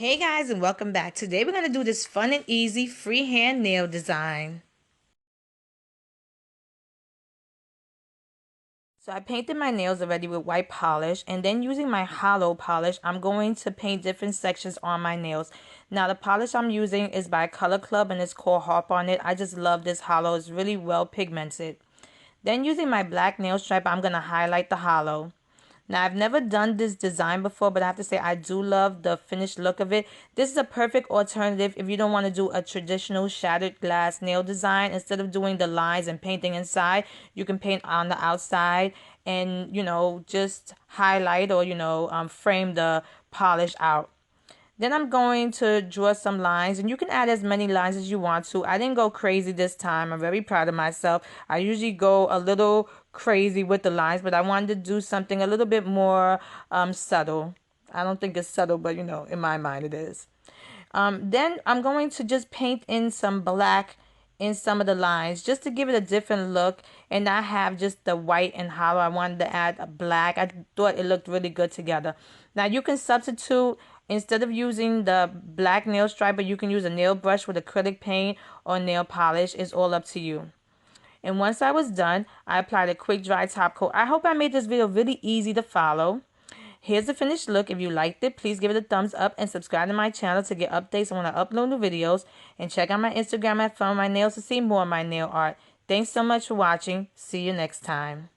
Hey guys, and welcome back. Today we're going to do this fun and easy freehand nail design. So I painted my nails already with white polish, and then using my Holo polish, I'm going to paint different sections on my nails. Now the polish I'm using is by Color Club and it's called Harp on It. I just love this Holo. It's really well pigmented. Then using my black nail stripe, I'm going to highlight the Holo. Now, I've never done this design before, but I have to say I do love the finished look of it. This is a perfect alternative if you don't want to do a traditional shattered glass nail design. Instead of doing the lines and painting inside, you can paint on the outside and, just highlight or, frame the polish out. Then I'm going to draw some lines, and you can add as many lines as you want to. I didn't go crazy this time. I'm very proud of myself. I usually go a little crazy with the lines, but I wanted to do something a little bit more subtle. I don't think it's subtle, but in my mind it is. Then I'm going to just paint in some black in some of the lines just to give it a different look and not have just the white and hollow. I wanted to add a black. I thought it looked really good together. Now you can substitute instead of using the black nail striper, you can use a nail brush with acrylic paint or nail polish. It's all up to you. And once I was done, I applied a quick dry top coat. I hope I made this video really easy to follow. Here's the finished look. If you liked it, please give it a thumbs up and subscribe to my channel to get updates when I upload new videos. And check out my Instagram at Funwithmynails to see more of my nail art. Thanks so much for watching. See you next time.